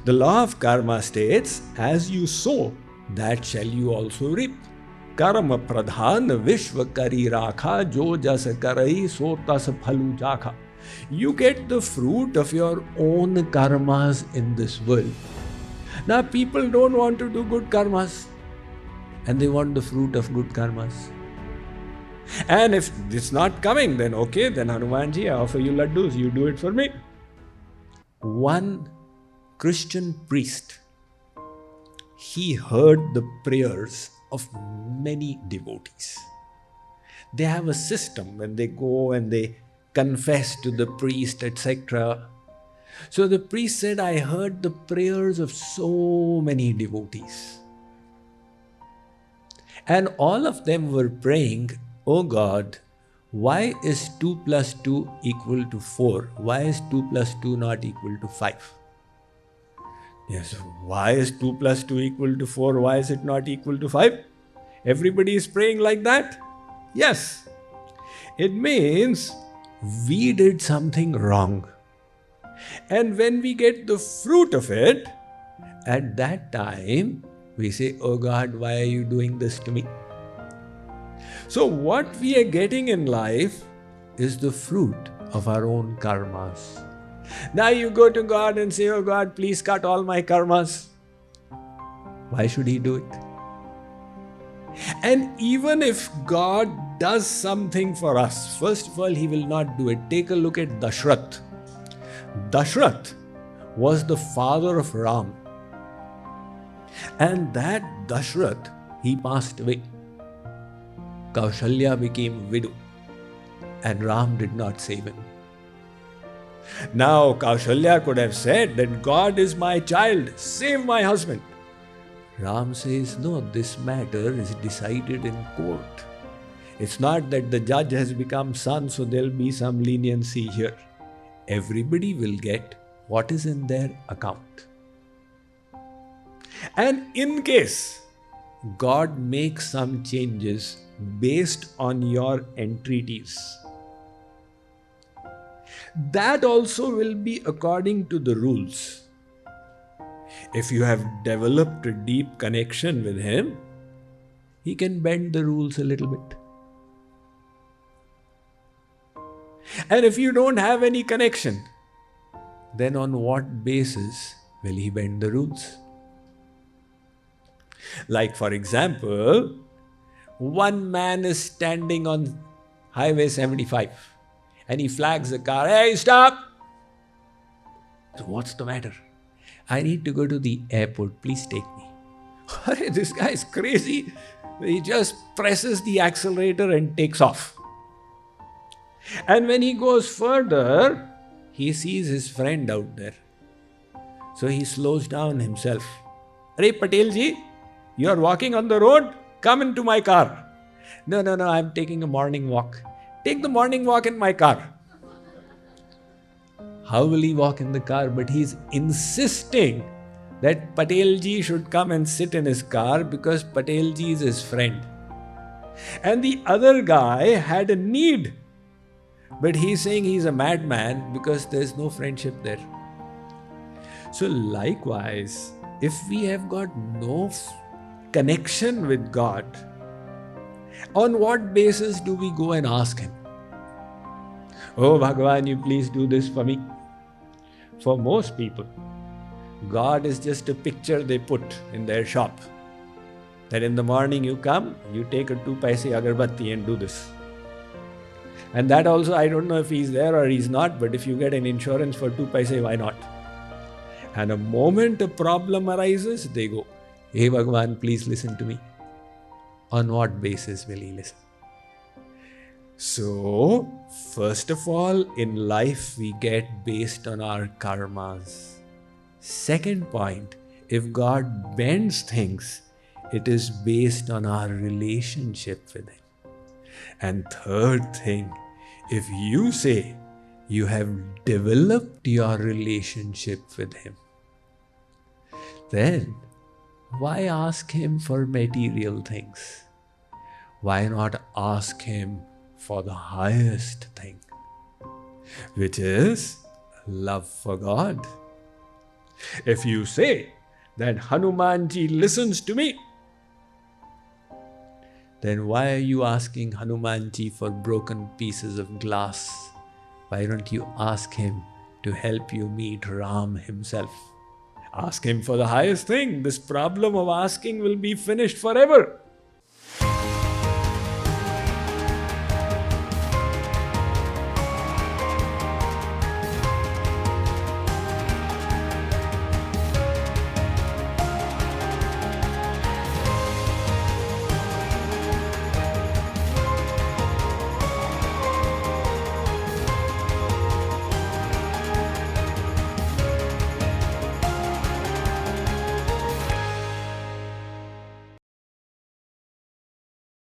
The law of karma states, as you sow, that shall you also reap. Karma pradhan vishwa kari rakha, jo jas karai so tas phalu jakha. You get the fruit of your own karmas in this world. Now people don't want to do good karmas, and they want the fruit of good karmas. And if it's not coming, then okay, then Hanumanji, I offer you laddus, you do it for me. One Christian priest, he heard the prayers of many devotees. They have a system when they go and they confess to the priest, etc. So the priest said, I heard the prayers of so many devotees. And all of them were praying, Oh God, why is 2 plus 2 equal to 4? Why is 2 plus 2 not equal to 5? Yes, why is 2 plus 2 equal to 4? Why is it not equal to 5? Everybody is praying like that? Yes. It means we did something wrong. And when we get the fruit of it, at that time, we say, Oh God, why are you doing this to me? So what we are getting in life is the fruit of our own karmas. Now you go to God and say, Oh God, please cut all my karmas. Why should He do it? And even if God does something for us, first of all, He will not do it. Take a look at Dashrath. Dashrath was the father of Ram. And that Dashrath, he passed away. Kaushalya became widow, and Ram did not save him. Now Kaushalya could have said that God is my child, save my husband. Ram says, no, this matter is decided in court. It's not that the judge has become son, so there'll be some leniency here. Everybody will get what is in their account. And in case God makes some changes based on your entreaties, that also will be according to the rules. If you have developed a deep connection with Him, He can bend the rules a little bit. And if you don't have any connection, then on what basis will He bend the rules? Like, for example, one man is standing on Highway 75 and he flags the car, hey, stop! So what's the matter? I need to go to the airport, please take me. This guy is crazy. He just presses the accelerator and takes off. And when he goes further, he sees his friend out there. So he slows down himself. Hey, Patelji, you are walking on the road? Come into my car. No, I'm taking a morning walk. Take the morning walk in my car. How will he walk in the car? But he's insisting that Patelji should come and sit in his car because Patelji is his friend. And the other guy had a need, but he's saying he's a madman because there's no friendship there. So likewise, if we have got no connection with God, on what basis do we go and ask Him? Oh Bhagavan, you please do this for me. For most people, God is just a picture they put in their shop. That in the morning you come, you take a 2 paise agarbatti and do this. And that also, I don't know if he's there or he's not, but if you get an insurance for 2 paise, why not? And a moment a problem arises, they go, Hey Bhagavan, please listen to me. On what basis will He listen? So, first of all, in life we get based on our karmas. Second point, if God bends things, it is based on our relationship with Him. And third thing, if you say you have developed your relationship with Him, then why ask Him for material things? Why not ask Him for the highest thing, which is love for God? If you say that Hanumanji listens to me, then why are you asking Hanumanji for broken pieces of glass? Why don't you ask him to help you meet Ram himself? Ask him for the highest thing. This problem of asking will be finished forever.